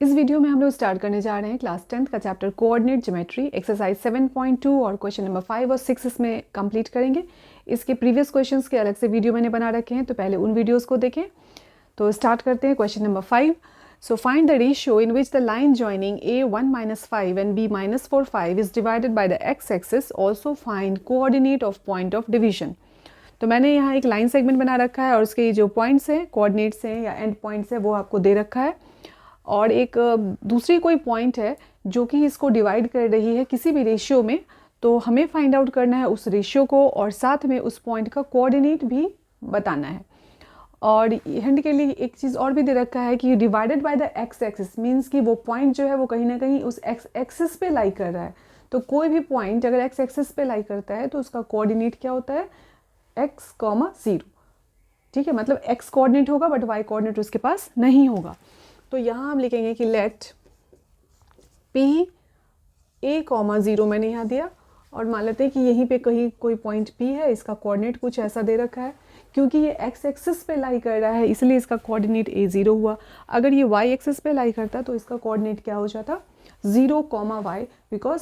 इस वीडियो में हम लोग स्टार्ट करने जा रहे हैं क्लास 10th का चैप्टर कोऑर्डिनेट ज्योमेट्री एक्सरसाइज 7.2 और क्वेश्चन नंबर 5 और 6 इसमें कंप्लीट करेंगे। इसके प्रीवियस क्वेश्चंस के अलग से वीडियो मैंने बना रखे हैं, तो पहले उन वीडियोस को देखें। तो स्टार्ट करते हैं question number 5। So find the ratio in which the line joining a1-5 and b-4-5 is divided by the x axis. Also find coordinate of point of division. तो मैंने यहाँ एक लाइन सेगमेंट बना रखा है और उसके जो पॉइंट्स हैं, कोऑर्डिनेट्स हैं या एंड पॉइंट्स हैं, वो आपको दे रखा है। और एक दूसरी कोई पॉइंट है जो कि इसको डिवाइड कर रही है किसी भी रेशियो में। तो हमें फाइंड आउट करना है उस रेशियो को और साथ में उस पॉइंट का कोऑर्डिनेट भी बताना है। और हिंट के लिए एक चीज़ और भी दे रखा है कि divided by the x axis, means कि वो पॉइंट जो है वो कहीं ना कहीं उस एक्स एक्सिस पे लाई कर रहा है। तो कोई भी पॉइंट अगर एक्स एक्सिस पे लाई करता है तो उसका कोऑर्डिनेट क्या होता है, x, 0। ठीक है, मतलब x कोऑर्डिनेट होगा बट y कोऑर्डिनेट उसके पास नहीं होगा। तो यहाँ हम लिखेंगे कि लेट p a, 0 मैंने यहाँ दिया और मान लेते हैं कि यहीं पे कहीं कोई पॉइंट p है, इसका कोऑर्डिनेट कुछ ऐसा दे रखा है। क्योंकि ये x एक्सिस पे लाई कर रहा है इसलिए इसका कोऑर्डिनेट a0 हुआ। अगर ये y एक्सिस पे लाई करता तो इसका कोऑर्डिनेट क्या हो जाता, 0, y, बिकॉज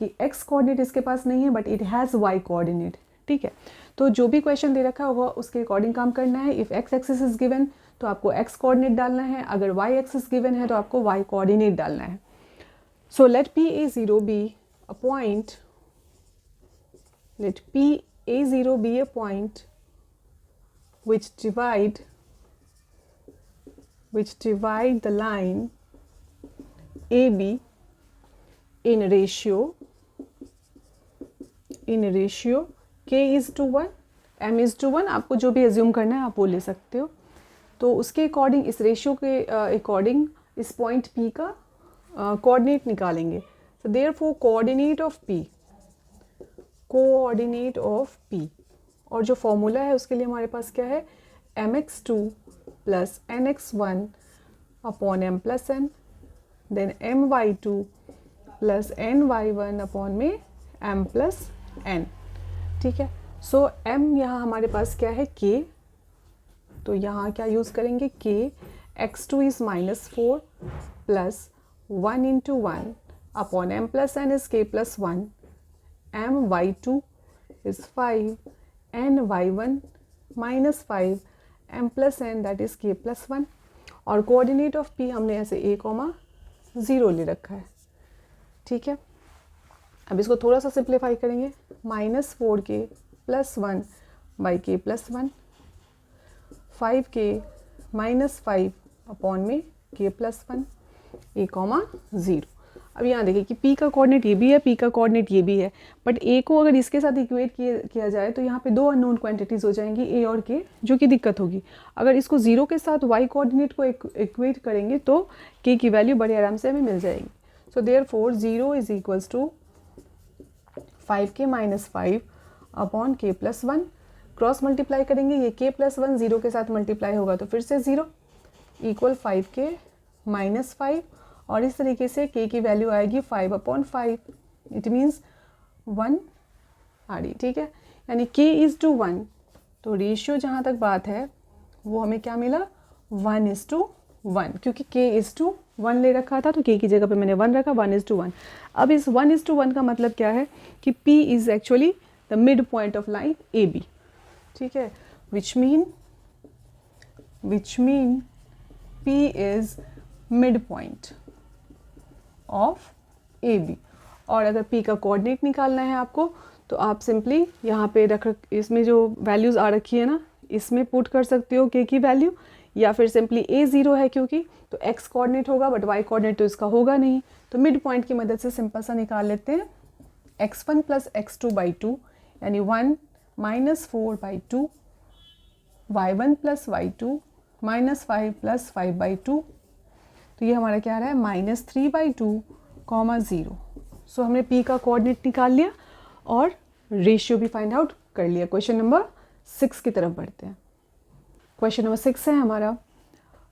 कि x कोऑर्डिनेट इसके पास नहीं है but it has y coordinate. ठीक है, तो जो भी क्वेश्चन दे रखा होगा उसके अकॉर्डिंग काम करना है। If x axis is given तो आपको x कोऑर्डिनेट डालना है, अगर y एक्सिस गिवन है तो आपको y कोऑर्डिनेट डालना है। So let p a0 be a point, let p a0 be a point which divide the line AB in ratio k is to 1, m is to 1। आपको जो भी assume करना है आप वो ले सकते हो। तो उसके अकॉर्डिंग, इस रेशियो के अकॉर्डिंग इस पॉइंट P का कोऑर्डिनेट निकालेंगे। So therefore coordinate of P, और जो फॉर्मूला है उसके लिए हमारे पास क्या है, mx2 plus nx1 upon m plus n, then my2 plus ny1 upon में m प्लस n। ठीक है, सो m यहाँ हमारे पास क्या है, k। तो यहाँ क्या यूज़ करेंगे, k। x2 is -4 plus 1 into 1 upon m plus n is k plus 1, my2 is 5 ny1 -5 m plus n that is k plus 1। और कोऑर्डिनेट ऑफ p हमने ऐसे a, 0 ले रखा है। ठीक है, अब इसको थोड़ा सा सिंप्लीफाई करेंगे, -4k plus 1 by k plus 1, 5k -5 upon में k प्लस 1, a, 0। अब यहाँ देखिए कि p का कोऑर्डिनेट ये भी है, p का कोऑर्डिनेट ये भी है, बट a को अगर इसके साथ इक्वेट किया जाए तो यहाँ पे दो अननोन क्वांटिटीज़ हो जाएंगी a और k, जो कि दिक्कत होगी। अगर इसको 0 के साथ y कोऑर्डिनेट को इक्वेट करेंगे तो k की वैल्यू बड़े आराम से हमें मिल जाएगी। So therefore 0 is equals to 5k - 5 upon k plus 1। Cross multiply करेंगे, ये k प्लस 1 0 के साथ मल्टीप्लाई होगा तो फिर से 0 इक्वल 5k - 5, और इस तरीके से k की वैल्यू आएगी 5/5, इट मीन्स 1 आ रही। ठीक है, यानी k इज़ टू 1। तो रेशियो जहाँ तक बात है वो हमें क्या मिला, 1:1, क्योंकि k इज़ टू 1 ले रखा था तो k की जगह पे मैंने 1 रखा, 1:1। अब इस 1:1 का मतलब क्या है कि p is actually the mid point of line AB। ठीक है, which mean p is mid point of AB। और अगर P का कोऑर्डिनेट निकालना है आपको तो आप सिंपली यहाँ पे इसमें जो वैल्यूज़ आ रखी है ना, इसमें पुट कर सकते हो k की वैल्यू, या फिर सिंपली a0 है क्योंकि तो x कोऑर्डिनेट होगा बट y कोऑर्डिनेट तो इसका होगा नहीं। तो मिड पॉइंट की मदद से सिंपल सा निकाल लेते हैं, x1 प्लस x2/2 यानी 1 - 4/2, y1 प्लस y2 -5 प्लस 5/2। तो ये हमारा क्या आ रहा है, -3/2, 0। सो हमने p का कोऑर्डिनेट निकाल लिया और रेशियो भी फाइंड आउट कर लिया। क्वेश्चन नंबर 6 की तरफ बढ़ते हैं। क्वेश्चन नंबर 6 है हमारा,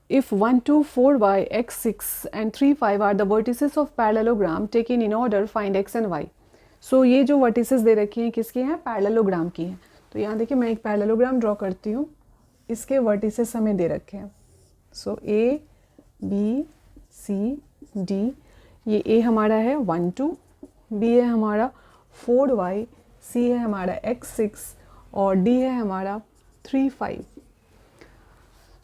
if 1, 2, 4y, x, 6 and 3, 5 are the vertices of parallelogram taken in order, find x and y। सो ये जो वर्टिसेस दे रखी हैं किसकी हैं, पैरेललोग्राम की हैं। तो यहाँ देखिए मैं एक पैरेललोग्राम ड्रॉ करती हूँ, इसके वर्टिसेस हमें दे रखे हैं। सो A, B, सी डी, ये ए हमारा है 1 2, बी है हमारा 4y, सी है हमारा x6 और डी है हमारा 3 5।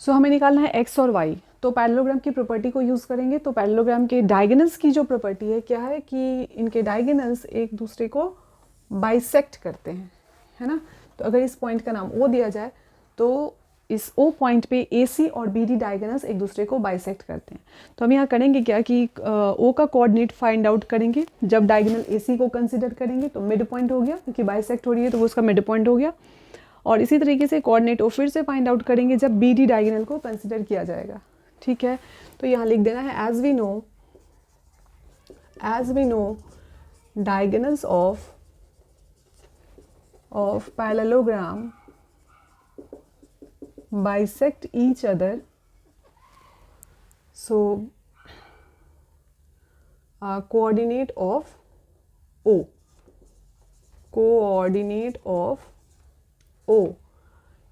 सो हमें निकालना है x और y। तो पैरेललोग्राम की प्रॉपर्टी को यूज़ करेंगे। तो पैरेललोग्राम के डायगोनल्स की जो प्रॉपर्टी है क्या है कि इनके डायगोनल्स एक दूसरे को बाइसेक्ट करते हैं, है ना। तो अगर इस पॉइंट का नाम O दिया जाए तो इस O पॉइंट पे AC और BD डायगोनल्स एक दूसरे को बाइसेक्ट करते हैं। तो हम यहाँ करेंगे क्या कि O का कोऑर्डिनेट फाइंड आउट करेंगे। जब डायगोनल AC को कंसिडर करेंगे तो मिड पॉइंट हो गया, क्योंकि बाइसेक्ट हो रही है तो वो उसका मिड पॉइंट हो गया। और इसी तरीके से कोऑर्डिनेट O फिर से फाइंड आउट करेंगे जब BD डायगोनल को कंसिडर किया जाएगा, ठीक है। तो यहाँ लिख देना है as we know diagonals of parallelogram bisect each other, so coordinate of O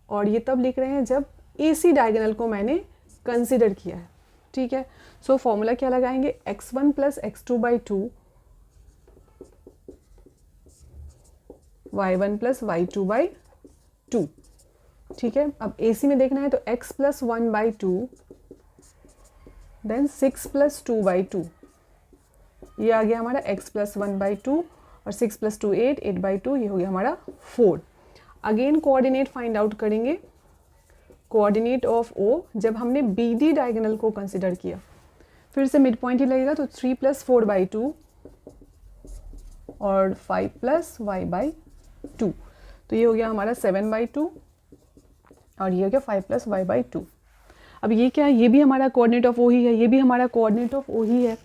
और ये तब लिख रहे हैं जब AC डायगोनल को मैंने कंसिडर किया है, ठीक है। सो फॉर्मूला क्या लगाएंगे, x1 + x2/2 y1 + y2/2, ठीक है। अब AC में देखना है तो x + 1/2 देन 6 + 2/2, ये आ गया हमारा x + 1/2 और 6 + 2 8, 8/2, ये हो गया हमारा 4। अगेन कोऑर्डिनेट फाइंड आउट करेंगे, कोऑर्डिनेट ऑफ O जब हमने BD डायगोनल को कंसिडर किया, फिर से मिड पॉइंट ही लगेगा। तो 3 + 4/2 और 5 + y/2, तो ये हो गया हमारा 7/2 और ये हो गया 5 + y/2। अब ये क्या है, ये भी हमारा कोऑर्डिनेट ऑफ O ही है, ये भी हमारा कोऑर्डिनेट ऑफ O ही है।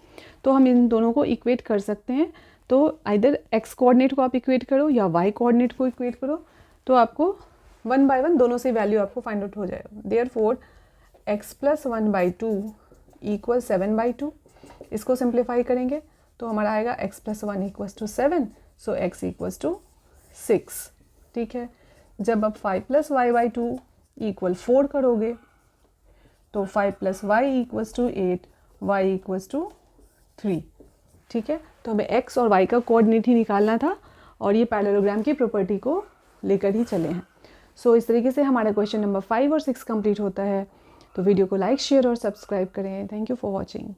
तो हम इन दोनों को इक्वेट कर सकते हैं। तो आइदर x कोऑर्डिनेट को आप इक्वेट करो या y कोऑर्डिनेट को इक्वेट करो, तो आपको 1 by 1 दोनों से वैल्यू आपको फाइंड आउट हो जाएगा। Therefore x + 1/2 = 7/2। इसको सिंप्लीफाई करेंगे तो हमारा आएगा x + 1 = 7, सो x = 6, ठीक है। जब आप 5 + y/2 = 4 करोगे तो 5 + y = 8, y = 3, ठीक है। तो हमें x और y का कोऑर्डिनेट ही निकालना था और ये पैरेललोग्राम की प्रॉपर्टी को लेकर ही चले हैं। सो इस तरीके से हमारा क्वेश्चन नंबर 5 और 6 कंप्लीट होता है। तो वीडियो को लाइक, शेयर और सब्सक्राइब करें। Thank you for watching.